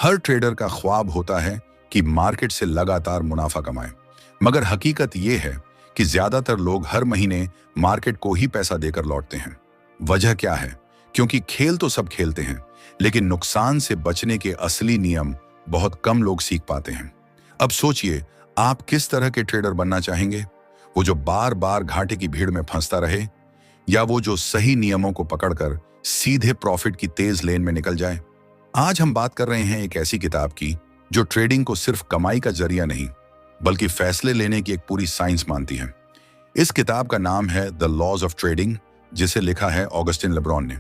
हर trader का ख्वाब होता है कि मार्केट से लगातार मुनाफा कमाए, मगर हकीकत यह है कि ज्यादातर लोग हर महीने मार्केट को ही पैसा देकर लौटते हैं। वजह क्या है? क्योंकि खेल तो सब खेलते हैं, लेकिन नुकसान से बचने के असली नियम बहुत कम लोग सीख पाते हैं। अब सोचिए, आप किस तरह के ट्रेडर बनना चाहेंगे? वो जो बार बार घाटे की भीड़ में फंसता रहे, या वो जो सही नियमों को पकड़कर सीधे प्रॉफिट की तेज लेन में निकल जाए? आज हम बात कर रहे हैं एक ऐसी किताब की जो ट्रेडिंग को सिर्फ कमाई का जरिया नहीं, बल्कि फैसले लेने की एक पूरी साइंस मानती है। इस किताब का नाम है द लॉज ऑफ ट्रेडिंग, जिसे लिखा है ऑगस्टिन लेब्रॉन ने।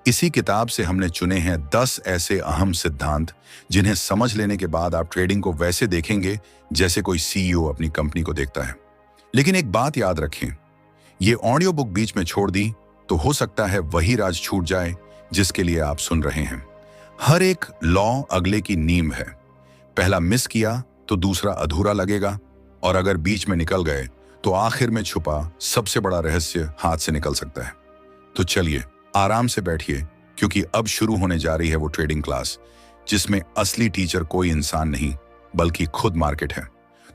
इसी किताब से हमने चुने हैं 10 ऐसे अहम सिद्धांत जिन्हें समझ लेने के बाद आप ट्रेडिंग को वैसे देखेंगे जैसे कोई सीईओ अपनी कंपनी को देखता है। लेकिन एक बात याद रखें, ये ऑडियो बुक बीच में छोड़ दी तो हो सकता है वही राज छूट जाए जिसके लिए आप सुन रहे हैं। हर एक लॉ अगले की नींव है। पहला मिस किया तो दूसरा अधूरा लगेगा, और अगर बीच में निकल गए तो आखिर में छुपा सबसे बड़ा रहस्य हाथ से निकल सकता है। तो चलिए आराम से बैठिए, क्योंकि अब शुरू होने जा रही है वो ट्रेडिंग क्लास जिसमें असली टीचर कोई इंसान नहीं बल्कि खुद मार्केट है।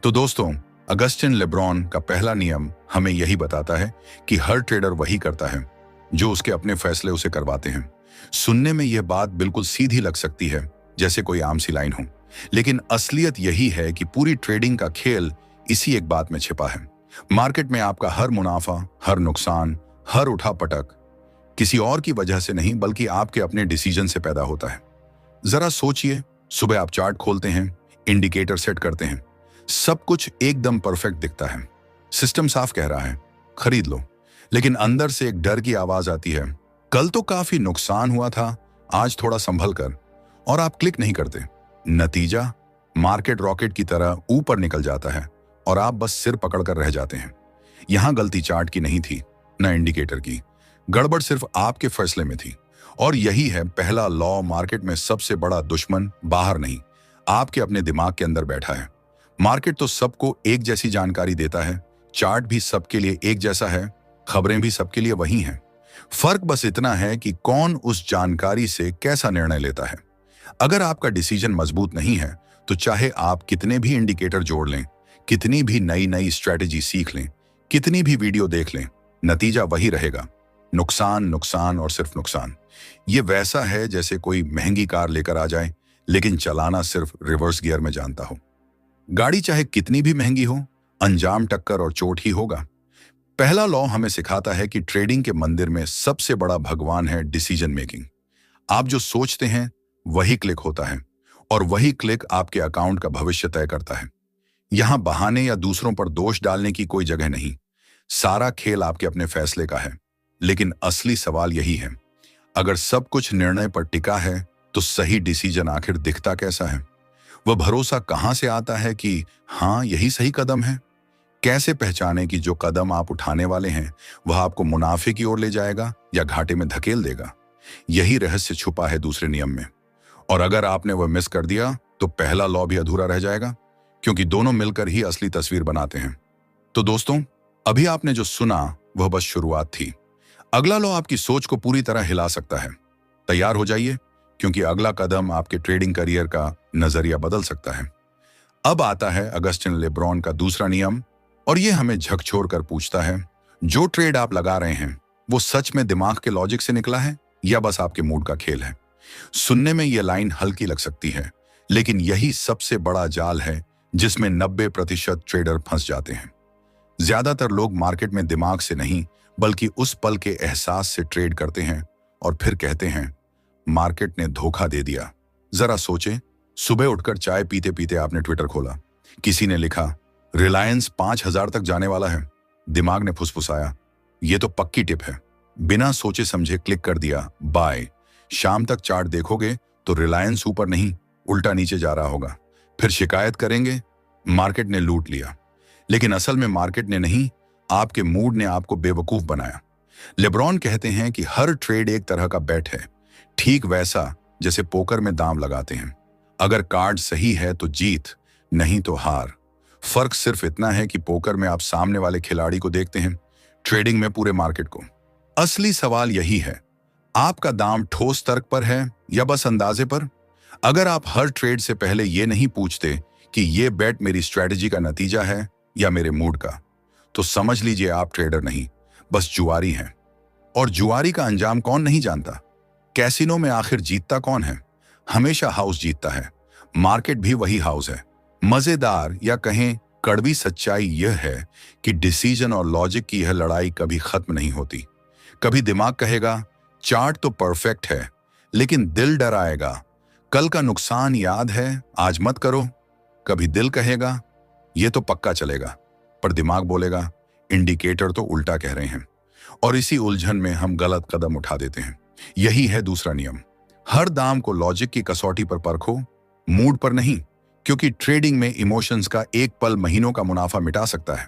तो दोस्तों, ऑगस्टिन लेब्रॉन का पहला नियम हमें यही बताता है कि हर ट्रेडर वही करता है जो उसके अपने फैसले उसे करवाते हैं। सुनने में यह बात बिल्कुल सीधी लग सकती है, जैसे कोई आम सी लाइन हो, लेकिन असलियत यही है कि पूरी ट्रेडिंग का खेल इसी एक बात में छिपा है। मार्केट में आपका हर मुनाफा, हर नुकसान, हर उठापटक किसी और की वजह से नहीं बल्कि आपके अपने डिसीजन से पैदा होता है। जरा सोचिए, सुबह आप चार्ट खोलते हैं, इंडिकेटर सेट करते हैं, सब कुछ एकदम परफेक्ट दिखता है, सिस्टम साफ कह रहा है खरीद लो, लेकिन अंदर से एक डर की आवाज आती है, कल तो काफी नुकसान हुआ था, आज थोड़ा संभल कर, और आप क्लिक नहीं करते। नतीजा, मार्केट रॉकेट की तरह ऊपर निकल जाता है और आप बस सिर पकड़कर रह जाते हैं। यहां गलती चार्ट की नहीं थी, न इंडिकेटर की, गड़बड़ सिर्फ आपके फैसले में थी। और यही है पहला लॉ, मार्केट में सबसे बड़ा दुश्मन बाहर नहीं, आपके अपने दिमाग के अंदर बैठा है। मार्केट तो सबको एक जैसी जानकारी देता है, चार्ट भी सबके लिए एक जैसा है, खबरें भी सबके लिए वही हैं। फर्क बस इतना है कि कौन उस जानकारी से कैसा निर्णय लेता है। अगर आपका डिसीजन मजबूत नहीं है तो चाहे आप कितने भी इंडिकेटर जोड़ लें, कितनी भी नई नई स्ट्रेटेजी सीख लें, कितनी भी वीडियो देख लें, नतीजा वही रहेगा, नुकसान, नुकसान और सिर्फ नुकसान। ये वैसा है जैसे कोई महंगी कार लेकर आ जाए लेकिन चलाना सिर्फ रिवर्स गियर में जानता हो। गाड़ी चाहे कितनी भी महंगी हो, अंजाम टक्कर और चोट ही होगा। पहला लॉ हमें सिखाता है कि ट्रेडिंग के मंदिर में सबसे बड़ा भगवान है डिसीजन मेकिंग। आप जो सोचते हैं वही क्लिक होता है, और वही क्लिक आपके अकाउंट का भविष्य तय करता है। यहां बहाने या दूसरों पर दोष डालने की कोई जगह नहीं, सारा खेल आपके अपने फैसले का है। लेकिन असली सवाल यही है, अगर सब कुछ निर्णय पर टिका है तो सही डिसीजन आखिर दिखता कैसा है? वह भरोसा कहां से आता है कि हाँ यही सही कदम है? कैसे पहचाने कि जो कदम आप उठाने वाले हैं वह आपको मुनाफे की ओर ले जाएगा या घाटे में धकेल देगा? यही रहस्य छुपा है दूसरे नियम में। और अगर आपने वह मिस कर दिया तो पहला लॉ भी अधूरा रह जाएगा, क्योंकि दोनों मिलकर ही असली तस्वीर बनाते हैं। तो दोस्तों, अभी आपने जो सुना वह बस शुरुआत थी। अगला लॉ आपकी सोच को पूरी तरह हिला सकता है। तैयार हो जाइए, क्योंकि अगला कदम आपके ट्रेडिंग करियर का नजरिया बदल सकता है। अब आता है ऑगस्टिन लेब्रॉन का दूसरा नियम, और यह हमें झकझोर कर पूछता है, जो ट्रेड आप लगा रहे हैं वो सच में दिमाग के लॉजिक से निकला है या बस आपके मूड का खेल है? सुनने में यह लाइन हल्की लग सकती है, लेकिन यही सबसे बड़ा जाल है जिसमें 90% ट्रेडर फंस जाते हैं। ज्यादातर लोग मार्केट में दिमाग से नहीं बल्कि उस पल के एहसास से ट्रेड करते हैं और फिर कहते हैं मार्केट ने धोखा दे दिया। जरा सोचें, सुबह उठकर चाय पीते पीते आपने ट्विटर खोला, किसी ने लिखा रिलायंस 5000 तक जाने वाला है। दिमाग ने फुसफुसाया, ये तो पक्की टिप है। बिना सोचे समझे क्लिक कर दिया, बाय। शाम तक चार्ट देखोगे तो रिलायंस ऊपर नहीं उल्टा नीचे जा रहा होगा। फिर शिकायत करेंगे मार्केट ने लूट लिया। लेकिन असल में मार्केट ने नहीं, आपके मूड ने आपको बेवकूफ बनाया। लेब्रॉन कहते हैं कि हर ट्रेड एक तरह का बेट है, ठीक वैसा जैसे पोकर में दांव लगाते हैं। अगर कार्ड सही है तो जीत, नहीं तो हार। फर्क सिर्फ इतना है कि पोकर में आप सामने वाले खिलाड़ी को देखते हैं, ट्रेडिंग में पूरे मार्केट को। असली सवाल यही है, आपका दांव ठोस तर्क पर है या बस अंदाजे पर? अगर आप हर ट्रेड से पहले ये नहीं पूछते कि ये बेट मेरी स्ट्रेटजी का नतीजा है या मेरे मूड का, तो समझ लीजिए आप ट्रेडर नहीं, बस जुआरी हैं। और जुआरी का अंजाम कौन नहीं जानता? कैसीनो में आखिर जीतता कौन है? हमेशा हाउस जीतता है। मार्केट भी वही हाउस है। मजेदार या कहें कड़वी सच्चाई यह है कि डिसीजन और लॉजिक की यह लड़ाई कभी खत्म नहीं होती। कभी दिमाग कहेगा चार्ट तो परफेक्ट है, लेकिन दिल डराएगा कल का नुकसान याद है, आज मत करो। कभी दिल कहेगा ये तो पक्का चलेगा, पर दिमाग बोलेगा इंडिकेटर तो उल्टा कह रहे हैं। और इसी उलझन में हम गलत कदम उठा देते हैं। यही है दूसरा नियम, हर दाम को लॉजिक की कसौटी पर परखो, मूड पर नहीं, क्योंकि ट्रेडिंग में इमोशंस का एक पल महीनों का मुनाफा मिटा सकता है।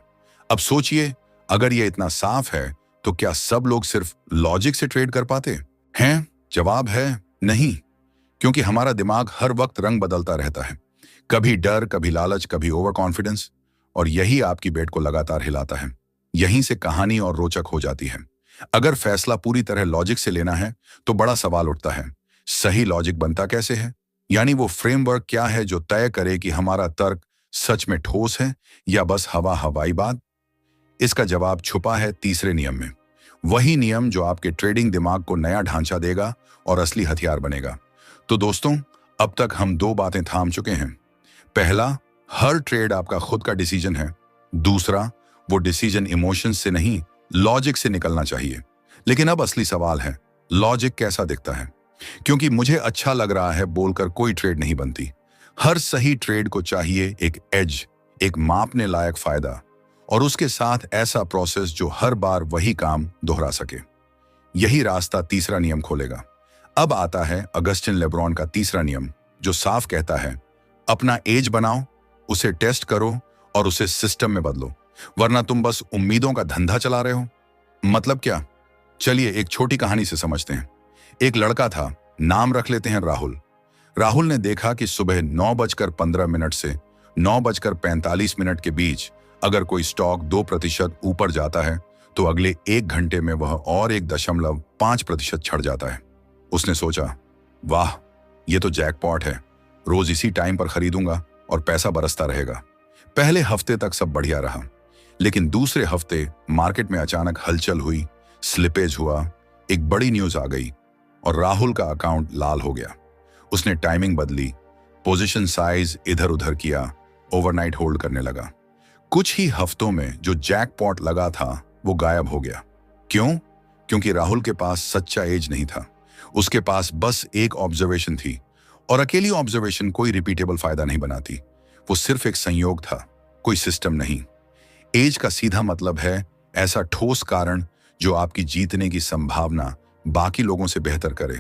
अब सोचिए, अगर यह इतना साफ है तो क्या सब लोग सिर्फ लॉजिक से ट्रेड कर पाते हैं? जवाब है नहीं, क्योंकि हमारा दिमाग हर वक्त रंग बदलता रहता है, कभी डर, कभी लालच, कभी ओवर कॉन्फिडेंस, और यही आपकी बेट को लगातार हिलाता है। यहीं से कहानी और रोचक हो जाती है। अगर फैसला पूरी तरह लॉजिक से लेना है तो बड़ा सवाल उठता है, सही लॉजिक बनता कैसे है? यानी वो फ्रेमवर्क क्या है जो तय करे कि हमारा तर्क सच में ठोस है या बस हवाई बात? इसका जवाब छुपा है तीसरे नियम में, वही नियम जो आपके ट्रेडिंग दिमाग को नया ढांचा देगा और असली हथियार बनेगा। तो दोस्तों, अब तक हम दो बातें थाम चुके हैं। पहला, हर ट्रेड आपका खुद का डिसीजन है। दूसरा, वो डिसीजन इमोशंस से नहीं, लॉजिक से निकलना चाहिए। लेकिन अब असली सवाल है, लॉजिक कैसा दिखता है? क्योंकि मुझे अच्छा लग रहा है बोलकर कोई ट्रेड नहीं बनती। हर सही ट्रेड को चाहिए एक एज, एक मापने लायक फायदा, और उसके साथ ऐसा प्रोसेस जो हर बार वही काम दोहरा सके। यही रास्ता तीसरा नियम खोलेगा। अब आता है अगस्टिन लेब्रॉन का तीसरा नियम, जो साफ कहता है अपना एज बनाओ, उसे टेस्ट करो और उसे सिस्टम में बदलो, वरना तुम बस उम्मीदों का धंधा चला रहे हो। मतलब क्या? चलिए एक छोटी कहानी से समझते हैं। एक लड़का था, नाम रख लेते हैं राहुल। राहुल ने देखा कि सुबह 9:15 से 9:45 के बीच अगर कोई स्टॉक 2% ऊपर जाता है तो अगले 1 घंटे में वह और 1.5% चढ़ जाता है। उसने सोचा, वाह, ये तो जैकपॉट है, रोज इसी टाइम पर खरीदूंगा और पैसा बरसता रहेगा। पहले हफ्ते तक सब बढ़िया रहा, लेकिन दूसरे हफ्ते मार्केट में अचानक हलचल हुई, स्लिपेज हुआ, एक बड़ी न्यूज आ गई और राहुल का अकाउंट लाल हो गया। उसने टाइमिंग बदली, पोजीशन साइज इधर उधर किया, ओवरनाइट होल्ड करने लगा। कुछ ही हफ्तों में जो जैकपॉट लगा था वो गायब हो गया। क्यों? क्योंकि राहुल के पास सच्चा एज नहीं था। उसके पास बस एक ऑब्जर्वेशन थी, और अकेली ऑब्जर्वेशन कोई रिपीटेबल फायदा नहीं बनाती। वो सिर्फ एक संयोग था, कोई सिस्टम नहीं। एज का सीधा मतलब है ऐसा ठोस कारण जो आपकी जीतने की संभावना बाकी लोगों से बेहतर करे,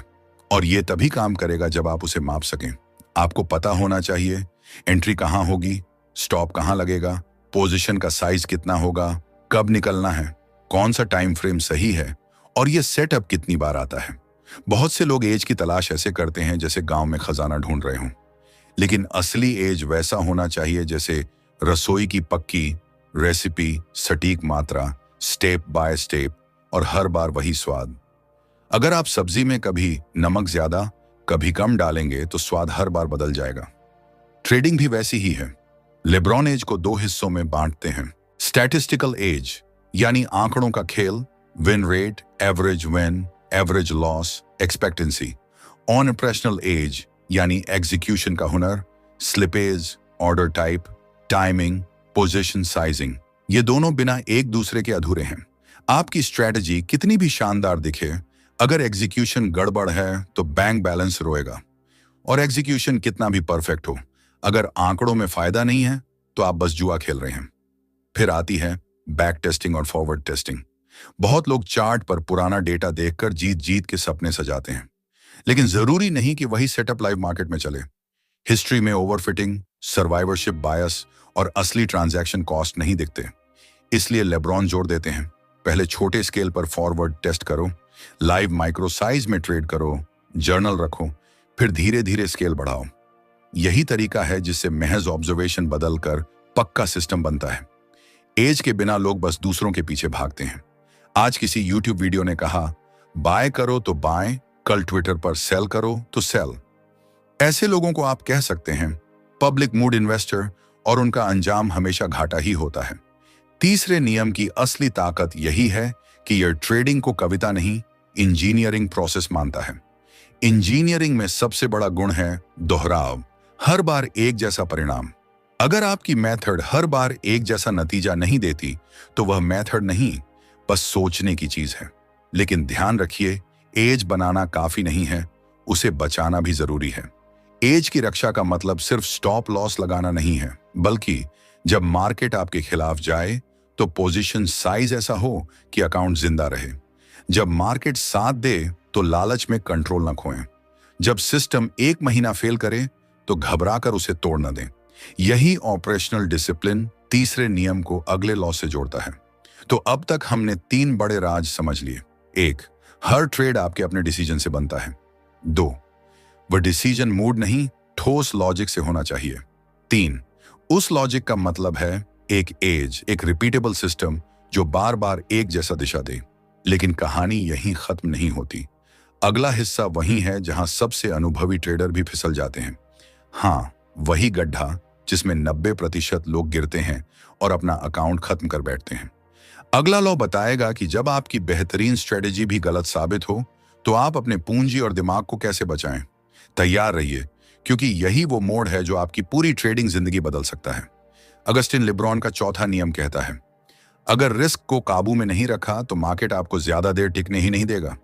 और ये तभी काम करेगा जब आप उसे माप सकें। आपको पता होना चाहिए एंट्री कहां होगी, स्टॉप कहां लगेगा, पोजीशन का साइज कितना होगा, कब निकलना है, कौन सा टाइम फ्रेम सही है, और ये सेटअप कितनी बार आता है। बहुत से लोग एज की तलाश ऐसे करते हैं जैसे गांव में खजाना ढूंढ रहे हों, लेकिन असली एज वैसा होना चाहिए जैसे रसोई की पक्की रेसिपी, सटीक मात्रा, स्टेप बाय स्टेप, और हर बार वही स्वाद। अगर आप सब्जी में कभी नमक ज्यादा, कभी कम डालेंगे तो स्वाद हर बार बदल जाएगा। ट्रेडिंग भी वैसी ही है। लेब्रॉन एज को दो हिस्सों में बांटते हैं। स्टैटिस्टिकल एज यानी आंकड़ों का खेल, win rate, average win, average loss, expectancy. Operational edge यानी एग्जीक्यूशन का हुनर, slippage, order type, timing, position sizing. ये दोनों बिना एक दूसरे के अधूरे हैं। आपकी स्ट्रेटजी कितनी भी शानदार दिखे, अगर एग्जीक्यूशन गड़बड़ है तो बैंक बैलेंस रोएगा। और एग्जीक्यूशन कितना भी परफेक्ट हो, अगर आंकड़ों में फायदा नहीं है तो आप बस जुआ खेल रहे हैं। फिर आती है बैक टेस्टिंग और फॉरवर्ड टेस्टिंग। बहुत लोग चार्ट पर पुराना डेटा देखकर जीत जीत के सपने सजाते हैं, लेकिन जरूरी नहीं कि वही सेटअप लाइव मार्केट में चले। हिस्ट्री में ओवरफिटिंग, सर्वाइवरशिप बायस और असली ट्रांजैक्शन कॉस्ट नहीं दिखते। इसलिए लेब्रॉन जोड़ देते हैं, पहले छोटे स्केल पर फॉरवर्ड टेस्ट करो, लाइव माइक्रो साइज में ट्रेड करो, जर्नल रखो, फिर धीरे धीरे स्केल बढ़ाओ। यही तरीका है जिससे महज ऑब्जर्वेशन बदलकर पक्का सिस्टम बनता है। एज के बिना लोग बस दूसरों के पीछे भागते हैं। आज किसी यूट्यूब वीडियो ने कहा, बाय करो तो बाय, कल ट्विटर पर सेल करो तो सेल। ऐसे लोगों को आप कह सकते हैं पब्लिक मूड इन्वेस्टर, और उनका अंजाम हमेशा घाटा ही होता है। तीसरे नियम की असली ताकत यही है कि यह ट्रेडिंग को कविता नहीं, इंजीनियरिंग प्रोसेस मानता है। इंजीनियरिंग में सबसे बड़ा गुण है दोहराव, हर बार एक जैसा परिणाम। अगर आपकी मेथड हर बार एक जैसा नतीजा नहीं देती तो वह मेथड नहीं, बस सोचने की चीज है। लेकिन ध्यान रखिए, एज बनाना काफी नहीं है, उसे बचाना भी जरूरी है। एज की रक्षा का मतलब सिर्फ स्टॉप लॉस लगाना नहीं है, बल्कि जब मार्केट आपके खिलाफ जाए तो पोजीशन साइज ऐसा हो कि अकाउंट जिंदा रहे। जब मार्केट साथ दे तो लालच में कंट्रोल न खोएं। जब सिस्टम एक महीना फेल करे तो घबराकर उसे तोड़ न दें। यही ऑपरेशनल डिसिप्लिन तीसरे नियम को अगले लॉ से जोड़ता है। तो अब तक हमने 3 बड़े राज समझ लिए। 1, हर ट्रेड आपके अपने डिसीजन से बनता है। 2, वह डिसीजन मूड नहीं, ठोस लॉजिक से होना चाहिए। 3, उस लॉजिक का मतलब है एक रिपीटेबल सिस्टम जो बार बार एक जैसा दिशा दे। लेकिन कहानी यहीं खत्म नहीं होती। अगला हिस्सा वही है जहां सबसे अनुभवी ट्रेडर भी फिसल जाते हैं। हाँ, वही गड्ढा जिसमें 90% लोग गिरते हैं और अपना अकाउंट खत्म कर बैठते हैं। अगला लॉ बताएगा कि जब आपकी बेहतरीन स्ट्रेटेजी भी गलत साबित हो तो आप अपने पूंजी और दिमाग को कैसे बचाएं। तैयार रहिए, क्योंकि यही वो मोड़ है जो आपकी पूरी ट्रेडिंग जिंदगी बदल सकता है। अगस्टिन लिब्रॉन का चौथा नियम कहता है, अगर रिस्क को काबू में नहीं रखा तो मार्केट आपको ज्यादा देर टिकने ही नहीं देगा।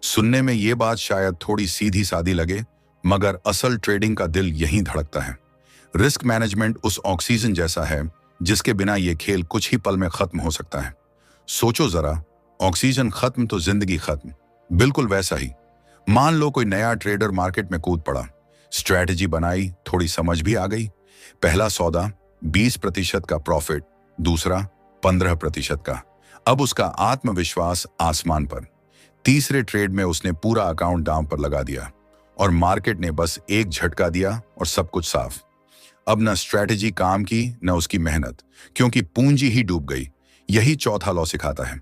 सुनने में ये बात शायद थोड़ी सीधी सादी लगे, मगर असल ट्रेडिंग का दिल यहीं धड़कता है। रिस्क मैनेजमेंट उस ऑक्सीजन जैसा है जिसके बिना ये खेल कुछ ही पल में खत्म हो सकता है। सोचो जरा, ऑक्सीजन खत्म तो जिंदगी खत्म। बिल्कुल वैसा ही। मान लो कोई नया ट्रेडर मार्केट में कूद पड़ा, स्ट्रैटेजी बनाई, थोड़ी समझ भी आ गई। पहला सौदा 20% का प्रॉफिट, दूसरा 15% का। अब उसका आत्मविश्वास आसमान पर। तीसरे ट्रेड में उसने पूरा अकाउंट दांव पर लगा दिया और मार्केट ने बस एक झटका दिया और सब कुछ साफ। अब न स्ट्रैटेजी काम की न उसकी मेहनत, क्योंकि पूंजी ही डूब गई। यही चौथा लॉ सिखाता है,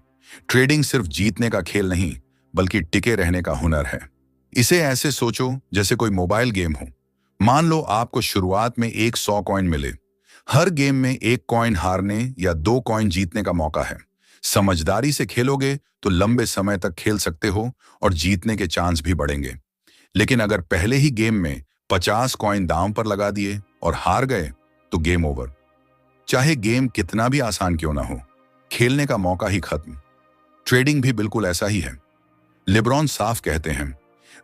ट्रेडिंग सिर्फ जीतने का खेल नहीं बल्कि टिके रहने का हुनर है। इसे ऐसे सोचो जैसे कोई मोबाइल गेम हो। मान लो आपको शुरुआत में 100 कॉइन मिले। हर गेम में 1 कॉइन हारने या 2 कॉइन जीतने का मौका है। समझदारी से खेलोगे तो लंबे समय तक खेल सकते हो और जीतने के चांस भी बढ़ेंगे। लेकिन अगर पहले ही गेम में 50 कॉइन दांव पर लगा दिए और हार गए तो गेम ओवर। चाहे गेम कितना भी आसान क्यों ना हो, खेलने का मौका ही खत्म। ट्रेडिंग भी बिल्कुल ऐसा ही है। लिब्रॉन साफ कहते हैं,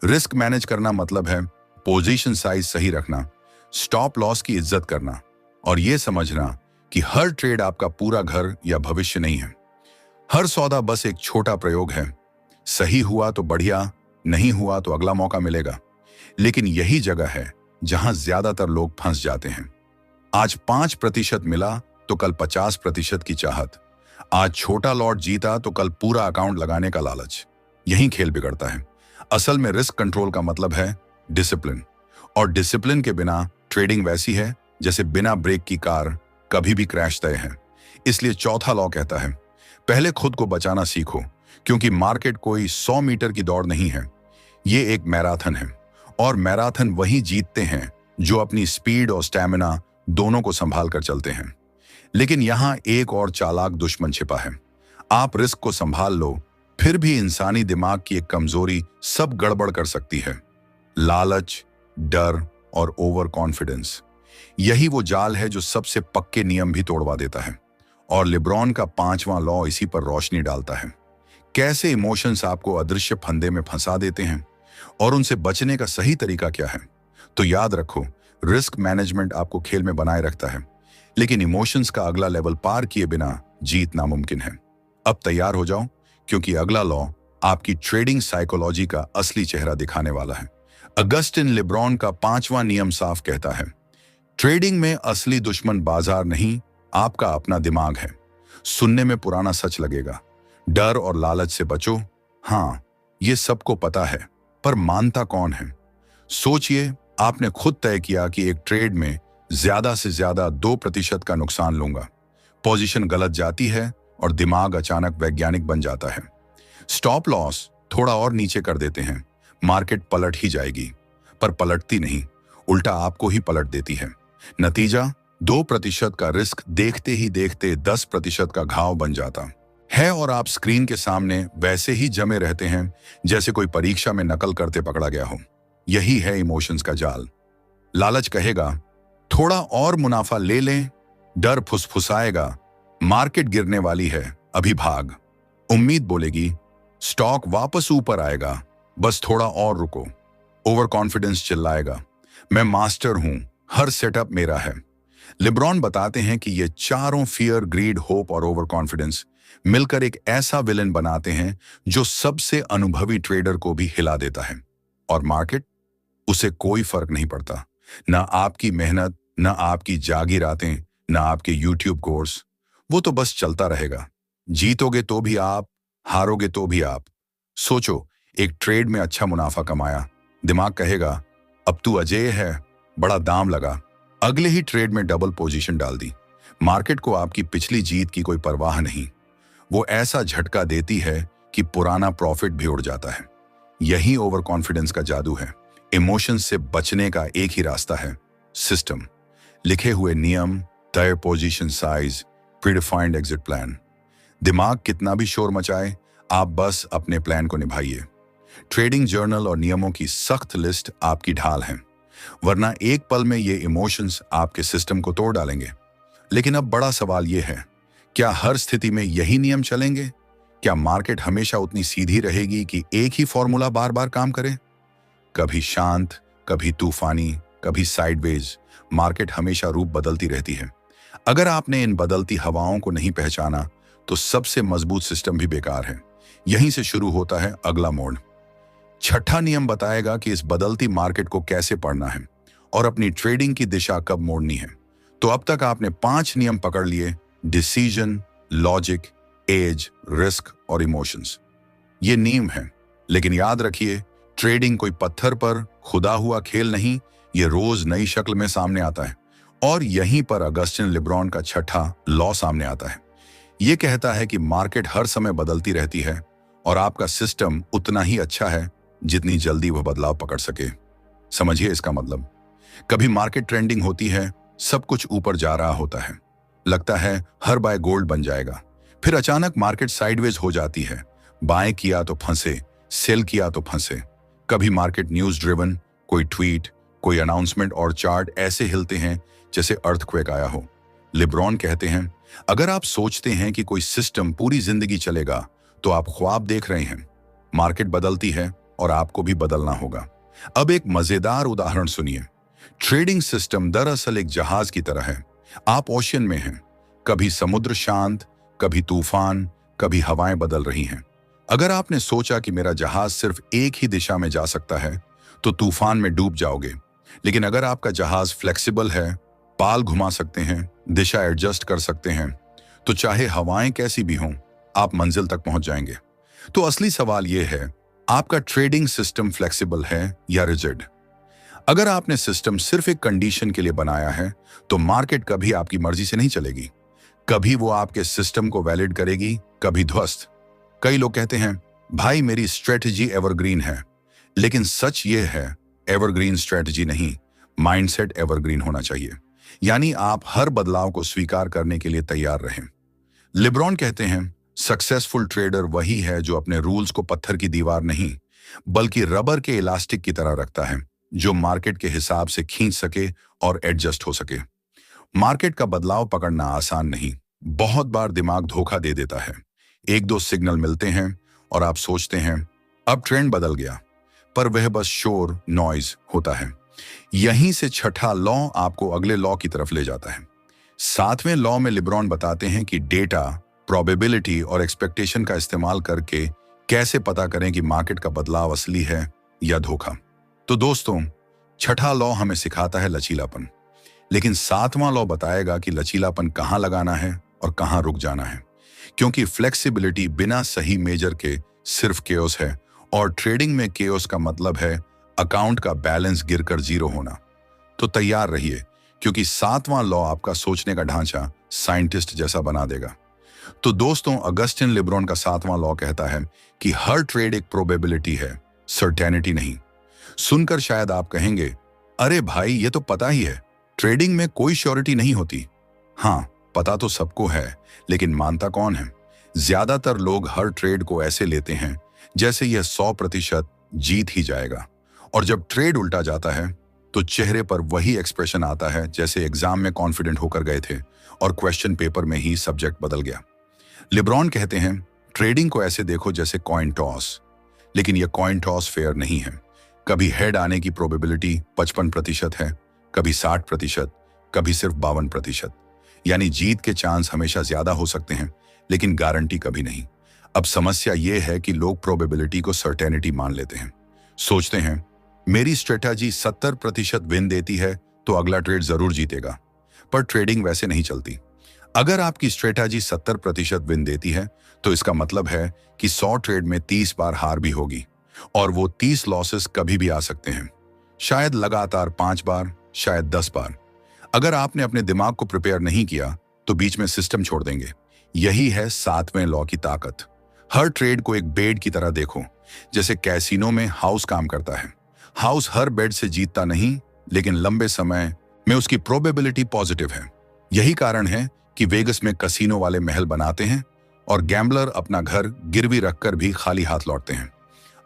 रिस्क मैनेज करना मतलब है पोजीशन साइज सही रखना, स्टॉप लॉस की इज्जत करना और यह समझना कि हर ट्रेड आपका पूरा घर या भविष्य नहीं है। हर सौदा बस एक छोटा प्रयोग है। सही हुआ तो बढ़िया, नहीं हुआ तो अगला मौका मिलेगा। लेकिन यही जगह है जहां ज्यादातर लोग फंस जाते हैं। आज 5% मिला तो कल 50% की चाहत। आज छोटा लॉट जीता तो कल पूरा अकाउंट लगाने का लालच। यही खेल बिगड़ता है। असल में रिस्क कंट्रोल का मतलब है डिसिप्लिन, और डिसिप्लिन के बिना ट्रेडिंग वैसी है जैसे बिना ब्रेक की कार, कभी भी क्रैश तय है। इसलिए चौथा लॉ कहता है, पहले खुद को बचाना सीखो, क्योंकि मार्केट कोई 100 मीटर की दौड़ नहीं है, ये एक मैराथन है। और मैराथन वही जीतते हैं जो अपनी स्पीड और स्टैमिना दोनों को संभाल कर चलते हैं। लेकिन यहां एक और चालाक दुश्मन छिपा है। आप रिस्क को संभाल लो, फिर भी इंसानी दिमाग की एक कमजोरी सब गड़बड़ कर सकती है, लालच, डर और ओवर कॉन्फिडेंस। यही वो जाल है जो सबसे पक्के नियम भी तोड़वा देता है। और लिब्रॉन का 5वां लॉ इसी पर रोशनी डालता है। कैसे इमोशंस आपको अदृश्य फंदे में फंसा देते हैं और उनसे बचने का सही तरीका क्या है। तो याद रखो, रिस्क मैनेजमेंट आपको खेल में बनाए रखता है, लेकिन इमोशंस का अगला लेवल पार किए बिना जीत नामुमकिन है। अब तैयार हो जाओ, क्योंकि अगला लॉ आपकी ट्रेडिंग साइकोलॉजी का असली चेहरा दिखाने वाला है। अगस्टिन लिब्रॉन का 5वां नियम साफ कहता है, ट्रेडिंग में असली दुश्मन बाजार नहीं, आपका अपना दिमाग है। सुनने में पुराना सच लगेगा, डर और लालच से बचो। हाँ, ये सबको पता है, पर मानता कौन है? सोचिए, आपने खुद तय किया कि एक ट्रेड में ज्यादा से ज्यादा 2% का नुकसान लूंगा। पोजीशन गलत जाती है और दिमाग अचानक वैज्ञानिक बन जाता है। स्टॉप लॉस थोड़ा और नीचे कर देते हैं, मार्केट पलट ही जाएगी। पर पलटती नहीं, उल्टा आपको ही पलट देती है। नतीजा, 2% का रिस्क देखते ही देखते 10% का घाव बन जाता है और आप स्क्रीन के सामने वैसे ही जमे रहते हैं जैसे कोई परीक्षा में नकल करते पकड़ा गया हो। यही है इमोशंस का जाल। लालच कहेगा थोड़ा और मुनाफा ले लें, डर फुसफुसाएगा मार्केट गिरने वाली है, अभी भाग। उम्मीद बोलेगी स्टॉक वापस ऊपर आएगा, बस थोड़ा और रुको। ओवर कॉन्फिडेंस चिल्लाएगा मैं मास्टर हूं, हर सेटअप मेरा है। लिब्रॉन बताते हैं कि ये चारों फियर, ग्रीड, होप और ओवर कॉन्फिडेंस मिलकर एक ऐसा विलेन बनाते हैं जो सबसे अनुभवी ट्रेडर को भी हिला देता है। और मार्केट, उसे कोई फर्क नहीं पड़ता। ना आपकी मेहनत, ना आपकी जागी रातें, ना आपके यूट्यूब कोर्स, वो तो बस चलता रहेगा। जीतोगे तो भी आप, हारोगे तो भी आप। सोचो, एक ट्रेड में अच्छा मुनाफा कमाया, दिमाग कहेगा अब तू अजेय है, बड़ा दाम लगा। अगले ही ट्रेड में डबल पोजीशन डाल दी। मार्केट को आपकी पिछली जीत की कोई परवाह नहीं। वो ऐसा झटका देती है कि पुराना प्रॉफिट भी उड़ जाता है। यही ओवर कॉन्फिडेंस का जादू है। इमोशंस से बचने का एक ही रास्ता है, सिस्टम, लिखे हुए नियम, तय position size, predefined exit plan. दिमाग कितना भी शोर मचाए, आप बस अपने प्लान को निभाइए। ट्रेडिंग जर्नल और नियमों की सख्त लिस्ट आपकी ढाल है, वरना एक पल में ये इमोशंस आपके सिस्टम को तोड़ डालेंगे। लेकिन अब बड़ा सवाल ये है, क्या हर स्थिति में यही नियम चलेंगे? क्या मार्केट हमेशा उतनी सीधी रहेगी कि एक ही फॉर्मूला बार बार काम करे? कभी शांत, कभी तूफानी, कभी साइडवेज, मार्केट हमेशा रूप बदलती रहती है। अगर आपने इन बदलती हवाओं को नहीं पहचाना तो सबसे मजबूत सिस्टम भी बेकार है। यहीं से शुरू होता है अगला मोड़। छठा नियम बताएगा कि इस बदलती मार्केट को कैसे पढ़ना है और अपनी ट्रेडिंग की दिशा कब मोड़नी है। तो अब तक आपने 5 नियम पकड़ लिए: डिसीजन, लॉजिक, एज, रिस्क और इमोशंस। ये नींव है, लेकिन याद रखिए, ट्रेडिंग कोई पत्थर पर खुदा हुआ खेल नहीं, ये रोज नई शक्ल में सामने आता है। और यहीं पर अगस्टिन लिब्रॉन का छठा लॉ सामने आता है। ये कहता है कि मार्केट हर समय बदलती रहती है और आपका सिस्टम उतना ही अच्छा है जितनी जल्दी वह बदलाव पकड़ सके। समझिए इसका मतलब, कभी मार्केट ट्रेंडिंग होती है, सब कुछ ऊपर जा रहा होता है, लगता है हर बाय गोल्ड बन जाएगा। फिर अचानक मार्केट साइडवेज हो जाती है, बाएं किया तो फंसे, सेल किया तो फंसे। कभी मार्केट न्यूज ड्रिवन, कोई ट्वीट, कोई अनाउंसमेंट और चार्ट ऐसे हिलते हैं जैसे अर्थक्वेक आया हो। लिब्रॉन कहते हैं, अगर आप सोचते हैं कि कोई सिस्टम पूरी जिंदगी चलेगा तो आप ख्वाब देख रहे हैं। मार्केट बदलती है और आपको भी बदलना होगा। अब एक मजेदार उदाहरण सुनिए। ट्रेडिंग सिस्टम दरअसल एक जहाज की तरह है। आप ओशन में हैं, कभी समुद्र शांत, कभी तूफान, कभी हवाएं बदल रही हैं। अगर आपने सोचा कि मेरा जहाज सिर्फ एक ही दिशा में जा सकता है तो तूफान में डूब जाओगे। लेकिन अगर आपका जहाज फ्लेक्सिबल है, पाल घुमा सकते हैं, दिशा एडजस्ट कर सकते हैं, तो चाहे हवाएं कैसी भी हों, आप मंजिल तक पहुंच जाएंगे। तो असली सवाल यह है, आपका ट्रेडिंग सिस्टम फ्लेक्सिबल है या रिजिड? अगर आपने सिस्टम सिर्फ एक कंडीशन के लिए बनाया है तो मार्केट कभी आपकी मर्जी से नहीं चलेगी। कभी वो आपके सिस्टम को वैलिड करेगी, कभी ध्वस्त। कई लोग कहते हैं, भाई मेरी स्ट्रेटजी एवरग्रीन है, लेकिन सच ये है, एवरग्रीन स्ट्रेटजी नहीं, माइंडसेट एवरग्रीन होना चाहिए। यानी आप हर बदलाव को स्वीकार करने के लिए तैयार रहें। लिब्रॉन कहते हैं, सक्सेसफुल ट्रेडर वही है जो अपने रूल्स को पत्थर की दीवार नहीं बल्कि रबर के इलास्टिक की तरह रखता है, जो मार्केट के हिसाब से खींच सके और एडजस्ट हो सके। मार्केट का बदलाव पकड़ना आसान नहीं, बहुत बार दिमाग धोखा दे देता है। 1-2 सिग्नल मिलते हैं और आप सोचते हैं अब ट्रेंड बदल गया, पर वह बस शोर, नॉइज होता है। यहीं से छठा लॉ आपको अगले लॉ की तरफ ले जाता है। 7वें लॉ में लिब्रॉन बताते हैं कि डेटा, प्रोबेबिलिटी और एक्सपेक्टेशन का इस्तेमाल करके कैसे पता करें कि मार्केट का बदलाव असली है या धोखा। तो दोस्तों, छठा लॉ हमें सिखाता है लचीलापन, लेकिन 7वां लॉ बताएगा कि लचीलापन कहां लगाना है और कहां रुक जाना है। क्योंकि फ्लेक्सिबिलिटी बिना सही मेजर के सिर्फ केओस है, और ट्रेडिंग में केओस का मतलब है अकाउंट का बैलेंस गिरकर 0 होना। तो तैयार रहिए, क्योंकि 7वां लॉ आपका सोचने का ढांचा साइंटिस्ट जैसा बना देगा। तो दोस्तों, अगस्टिन लिब्रॉन का 7वां लॉ कहता है कि हर ट्रेड एक प्रोबेबिलिटी है, सर्टेनिटी नहीं। सुनकर शायद आप कहेंगे, अरे भाई, ये तो पता ही है, ट्रेडिंग में कोई श्योरिटी नहीं होती। हाँ, पता तो सबको है, लेकिन मानता कौन है? ज्यादातर लोग हर ट्रेड को ऐसे लेते हैं जैसे यह 100% जीत ही जाएगा। और जब ट्रेड उल्टा जाता है तो चेहरे पर वही एक्सप्रेशन आता है जैसे एग्जाम में कॉन्फिडेंट होकर गए थे और क्वेश्चन पेपर में ही सब्जेक्ट बदल गया। लिब्रॉन कहते हैं, ट्रेडिंग को ऐसे देखो जैसे कॉइन टॉस। लेकिन यह कॉइन टॉस फेयर नहीं है। कभी हेड आने की प्रोबेबिलिटी 55% है, कभी 60%, कभी सिर्फ 52%। यानी जीत के चांस हमेशा ज्यादा हो सकते हैं, लेकिन गारंटी कभी नहीं। अब समस्या यह है कि लोग प्रोबेबिलिटी को सर्टेनिटी मान लेते हैं। सोचते हैं, मेरी स्ट्रेटजी 70% विन देती है तो अगला ट्रेड जरूर जीतेगा। पर ट्रेडिंग वैसे नहीं चलती। अगर आपकी स्ट्रेटजी 70% विन देती है तो इसका मतलब है कि 100 ट्रेड में 30 बार हार भी होगी, और वो 30 लॉसेस कभी भी आ सकते हैं। शायद लगातार 5 बार, शायद 10 बार। अगर आपने अपने दिमाग को प्रिपेयर नहीं किया तो बीच में सिस्टम छोड़ देंगे। यही है 7वें लॉ की ताकत। हर ट्रेड को एक बेड की तरह देखो। जैसे कैसीनो में हाउस काम करता है। हाउस हर बेड से जीतता नहीं, लेकिन लंबे समय में उसकी प्रोबेबिलिटी पॉजिटिव है। यही कारण है कि वेगस में कसीनो वाले महल बनाते हैं और गैम्बलर अपना घर गिरवी रखकर भी खाली हाथ लौटते हैं।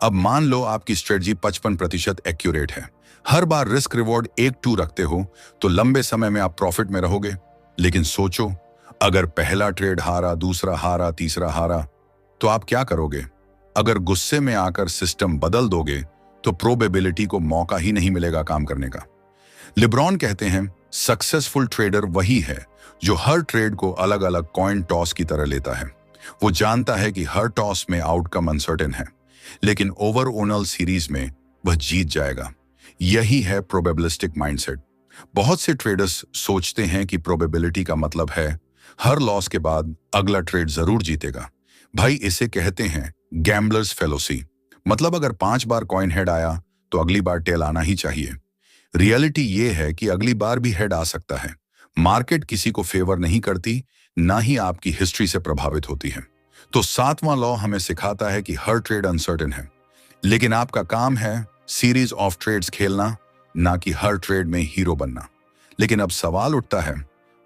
अब मान लो आपकी स्ट्रेटजी 55% एक्यूरेट है। हर बार रिस्क रिवॉर्ड 1-2 रखते हो तो लंबे समय में आप प्रॉफिट में रहोगे। लेकिन सोचो, अगर पहला ट्रेड हारा, दूसरा हारा, तीसरा हारा, तो आप क्या करोगे? अगर गुस्से में आकर सिस्टम बदल दोगे तो प्रोबेबिलिटी को मौका ही नहीं मिलेगा काम करने का। लिब्रॉन कहते हैं, सक्सेसफुल ट्रेडर वही है जो हर ट्रेड को अलग अलग कॉइन टॉस की तरह लेता है। वो जानता है कि हर टॉस में आउटकम अनसर्टेन है, लेकिन ओवरऑल सीरीज में वह जीत जाएगा। यही है प्रोबेबिलिस्टिक माइंडसेट। बहुत से ट्रेडर्स सोचते हैं कि प्रोबेबिलिटी का मतलब है हर लॉस के बाद अगला ट्रेड जरूर जीतेगा। भाई, इसे कहते हैं गैम्बलर्स फेलोसी। मतलब अगर 5 बार कॉइन हेड आया तो अगली बार टेल आना ही चाहिए। रियलिटी ये है कि अगली बार भी हेड आ सकता है। मार्केट किसी को फेवर नहीं करती, ना ही आपकी हिस्ट्री से प्रभावित होती है। तो 7वां लॉ हमें सिखाता है कि हर ट्रेड अनसर्टेन है, लेकिन आपका काम है सीरीज ऑफ ट्रेड्स खेलना, ना कि हर ट्रेड में हीरो बनना। लेकिन अब सवाल उठता है,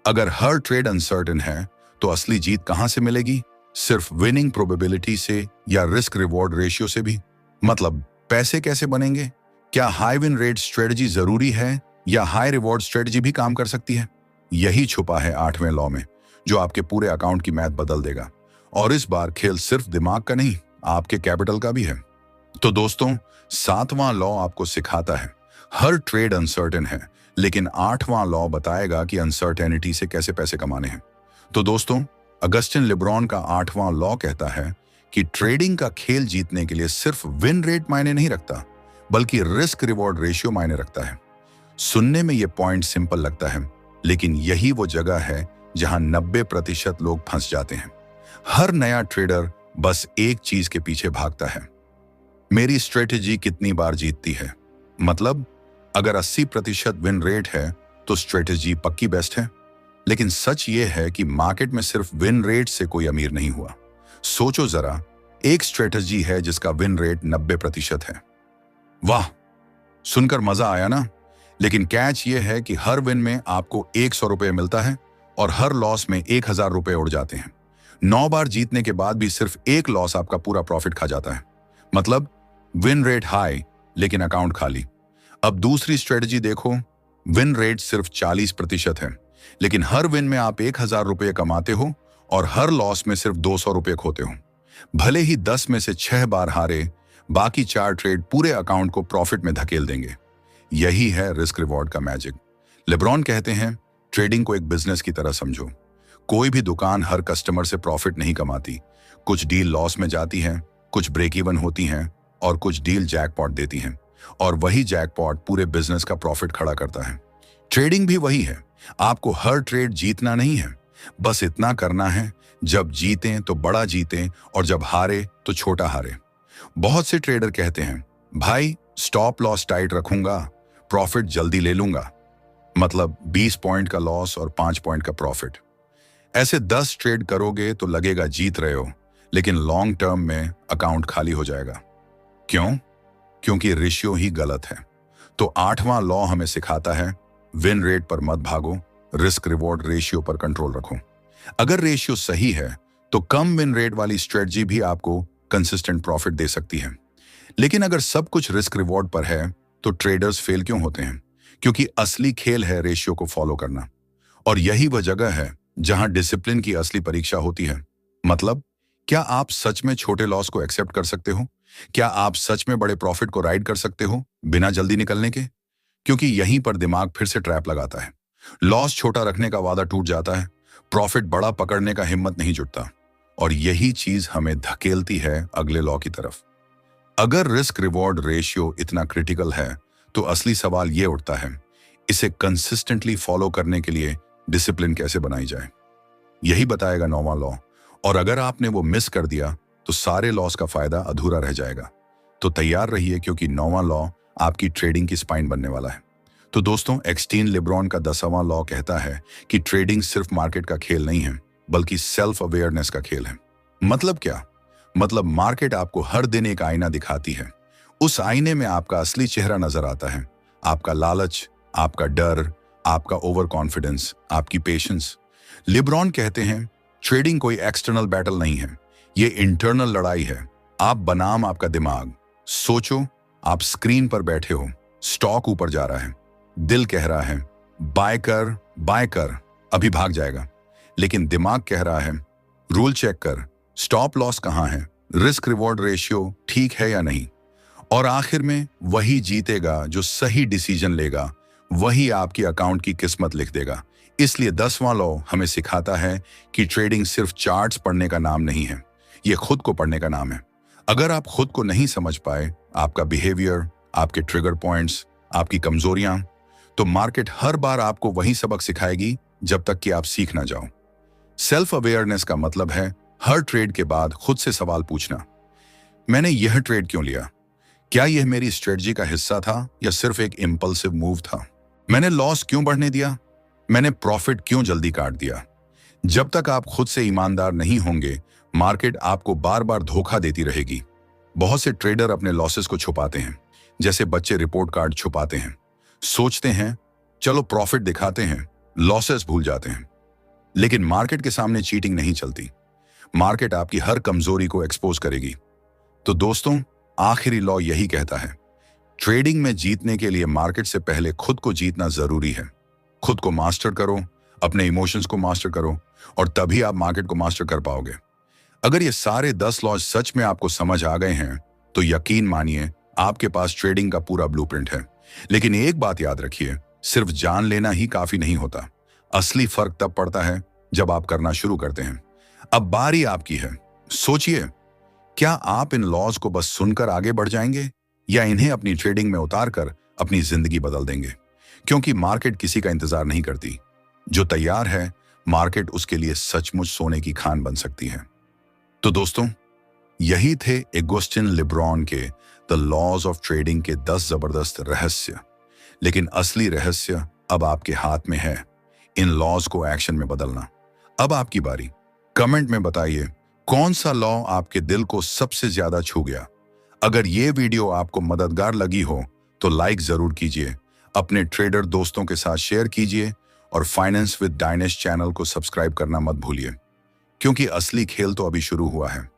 अगर हर ट्रेड अनसर्टेन है तो असली जीत कहां से मिलेगी? सिर्फ विनिंग प्रोबेबिलिटी से या रिस्क रिवॉर्ड रेशियो से भी? मतलब पैसे कैसे बनेंगे? क्या हाई विन रेट स्ट्रेटजी जरूरी है या हाई रिवॉर्ड स्ट्रेटजी भी काम कर सकती है? यही छुपा है 8वें लॉ में, जो आपके पूरे अकाउंट की मैथ बदल देगा। और इस बार खेल सिर्फ दिमाग का नहीं, आपके कैपिटल का भी है। तो दोस्तों, 7वां लॉ आपको सिखाता है हर ट्रेड अनसर्टेन है, लेकिन 8वां लॉ बताएगा कि अनसर्टेनिटी से कैसे पैसे कमाने हैं। तो दोस्तों, अगस्टिन लिब्रॉन का 8वां लॉ कहता है कि ट्रेडिंग का खेल जीतने के लिए सिर्फ विन रेट मायने नहीं रखता, बल्कि रिस्क रिवॉर्ड रेशियो मायने रखता है। सुनने में यह पॉइंट सिंपल लगता है, लेकिन यही वो जगह है जहां 90% लोग फंस जाते हैं। हर नया ट्रेडर बस एक चीज के पीछे भागता है, मेरी स्ट्रेटेजी कितनी बार जीतती है। मतलब अगर 80% विन रेट है तो स्ट्रेटेजी पक्की बेस्ट है। लेकिन सच ये है कि मार्केट में सिर्फ विन रेट से कोई अमीर नहीं हुआ। सोचो जरा, एक स्ट्रेटेजी है जिसका विन रेट 90% है। वाह, सुनकर मजा आया ना? लेकिन कैच ये है कि हर विन में आपको 100 रुपये मिलता है और हर लॉस में 1000 रुपये उड़ जाते हैं। 9 बार जीतने के बाद भी सिर्फ एक लॉस आपका पूरा प्रॉफिट खा जाता है। मतलब विन रेट हाई, लेकिन अकाउंट खाली। अब दूसरी स्ट्रेटजी देखो, विन रेट सिर्फ 40% है, लेकिन हर विन में आप 1000 रुपये कमाते हो और हर लॉस में सिर्फ 200 रुपये खोते हो। भले ही 10 में से 6 बार हारे, बाकी 4 ट्रेड पूरे अकाउंट को प्रॉफिट में धकेल देंगे। यही है रिस्क रिवॉर्ड का मैजिक। लिब्रॉन कहते हैं, ट्रेडिंग को एक बिजनेस की तरह समझो। कोई भी दुकान हर कस्टमर से प्रॉफिट नहीं कमाती। कुछ डील लॉस में जाती हैं, कुछ ब्रेक इवन होती हैं और कुछ डील जैकपॉट देती हैं, और वही जैकपॉट पूरे बिजनेस का प्रॉफिट खड़ा करता है। ट्रेडिंग भी वही है। आपको हर ट्रेड जीतना नहीं है, बस इतना करना है जब जीतें तो बड़ा जीतें और जब हारे तो छोटा हारे। बहुत से ट्रेडर कहते हैं, भाई स्टॉप लॉस टाइट रखूंगा, प्रॉफिट जल्दी ले लूंगा। मतलब 20 पॉइंट का लॉस और 5 पॉइंट का प्रॉफिट। ऐसे 10 ट्रेड करोगे तो लगेगा जीत रहे हो, लेकिन लॉन्ग टर्म में अकाउंट खाली हो जाएगा। क्यों? क्योंकि रेशियो ही गलत है। तो 8वां लॉ हमें सिखाता है विन रेट पर मत भागो, रिस्क रिवॉर्ड रेशियो पर कंट्रोल रखो। अगर रेशियो सही है तो कम विन रेट वाली स्ट्रेटजी भी आपको कंसिस्टेंट प्रॉफिट दे सकती है। लेकिन अगर सब कुछ रिस्क रिवॉर्ड पर है तो ट्रेडर्स फेल क्यों होते हैं? क्योंकि असली खेल है रेशियो को फॉलो करना। और यही वह जगह है जहां डिसिप्लिन की असली परीक्षा होती है। मतलब, क्या आप सच में छोटे लॉस को एक्सेप्ट कर सकते हो? क्या आप सच में बड़े प्रॉफिट को राइड कर सकते हो बिना जल्दी निकलने के? क्योंकि यहीं पर दिमाग फिर से ट्रैप लगाता है। लॉस छोटा रखने का वादा टूट जाता है, प्रॉफिट बड़ा पकड़ने का हिम्मत नहीं जुटता, और यही चीज हमें धकेलती है अगले लॉ की तरफ। अगर रिस्क रिवॉर्ड रेशियो इतना क्रिटिकल है तो असली सवाल यह उठता है, इसे कंसिस्टेंटली फॉलो करने के लिए डिसिप्लिन कैसे बनाई जाए? यही बताएगा 9वां लॉ। और अगर आपने वो मिस कर दिया तो सारे लॉस का फायदा अधूरा रह जाएगा। तो तैयार रहिए, क्योंकि 9वां लॉ आपकी ट्रेडिंग की स्पाइन बनने वाला है। तो दोस्तों, एक्सटीन लिब्रॉन का 10वां लॉ कहता है कि ट्रेडिंग सिर्फ मार्केट का खेल नहीं है, बल्कि सेल्फ अवेयरनेस का खेल है। मतलब क्या? मतलब मार्केट आपको हर दिन एक आईना दिखाती है। उस आईने में आपका असली चेहरा नजर आता है। आपका लालच, आपका डर, आपका ओवर कॉन्फिडेंस, आपकी पेशेंस। लिब्रॉन कहते हैं ट्रेडिंग कोई एक्सटर्नल बैटल नहीं है, ये इंटरनल लड़ाई है। आप बनाम आपका दिमाग। सोचो, आप स्क्रीन पर बैठे हो, स्टॉक ऊपर जा रहा है, दिल कह रहा है बाय कर, अभी भाग जाएगा। लेकिन दिमाग कह रहा है रूल चेक कर, स्टॉप लॉस कहाँ है, रिस्क रिवॉर्ड रेशियो ठीक है या नहीं। और आखिर में वही जीतेगा जो सही डिसीजन लेगा, वही आपकी अकाउंट की किस्मत लिख देगा। इसलिए 10वां लॉ हमें सिखाता है कि ट्रेडिंग सिर्फ चार्ट्स पढ़ने का नाम नहीं है, ये खुद को पढ़ने का नाम है। अगर आप खुद को नहीं समझ पाए, आपका बिहेवियर, आपके ट्रिगर पॉइंट्स, आपकी कमजोरियां, तो मार्केट हर बार आपको वही सबक सिखाएगी जब तक कि आप सीख ना जाओ। सेल्फ अवेयरनेस का मतलब है हर ट्रेड के बाद खुद से सवाल पूछना, मैंने यह ट्रेड क्यों लिया? क्या यह मेरी स्ट्रेटजी का हिस्सा था या सिर्फ एक इंपल्सिव मूव था? मैंने लॉस क्यों बढ़ने दिया? मैंने प्रॉफिट क्यों जल्दी काट दिया? जब तक आप खुद से ईमानदार नहीं होंगे, मार्केट आपको बार बार धोखा देती रहेगी। बहुत से ट्रेडर अपने लॉसेस को छुपाते हैं, जैसे बच्चे रिपोर्ट कार्ड छुपाते हैं। सोचते हैं चलो प्रॉफिट दिखाते हैं, लॉसेस भूल जाते हैं। लेकिन मार्केट के सामने चीटिंग नहीं चलती। मार्केट आपकी हर कमजोरी को एक्सपोज करेगी। तो दोस्तों, आखिरी लॉ यही कहता है, ट्रेडिंग में जीतने के लिए मार्केट से पहले खुद को जीतना जरूरी है। खुद को मास्टर करो, अपने इमोशंस को मास्टर करो, और तभी आप मार्केट को मास्टर कर पाओगे। अगर ये सारे 10 लॉज सच में आपको समझ आ गए हैं तो यकीन मानिए आपके पास ट्रेडिंग का पूरा ब्लूप्रिंट है। लेकिन एक बात याद रखिए, सिर्फ जान लेना ही काफी नहीं होता। असली फर्क तब पड़ता है जब आप करना शुरू करते हैं। अब बारी आपकी है। सोचिए, क्या आप इन लॉज को बस सुनकर आगे बढ़ जाएंगे या इन्हें अपनी ट्रेडिंग में उतार कर अपनी जिंदगी बदल देंगे? क्योंकि मार्केट किसी का इंतजार नहीं करती। जो तैयार है, मार्केट उसके लिए सचमुच सोने की खान बन सकती है। तो दोस्तों, यही थे एगोस्टिन लिब्रॉन के द लॉज ऑफ ट्रेडिंग के 10 जबरदस्त रहस्य। लेकिन असली रहस्य अब आपके हाथ में है, इन लॉज को एक्शन में बदलना। अब आपकी बारी। कमेंट में बताइए कौन सा लॉ आपके दिल को सबसे ज्यादा छू गया। अगर ये वीडियो आपको मददगार लगी हो तो लाइक जरूर कीजिए, अपने ट्रेडर दोस्तों के साथ शेयर कीजिए, और फाइनेंस विद डायनेश चैनल को सब्सक्राइब करना मत भूलिए, क्योंकि असली खेल तो अभी शुरू हुआ है।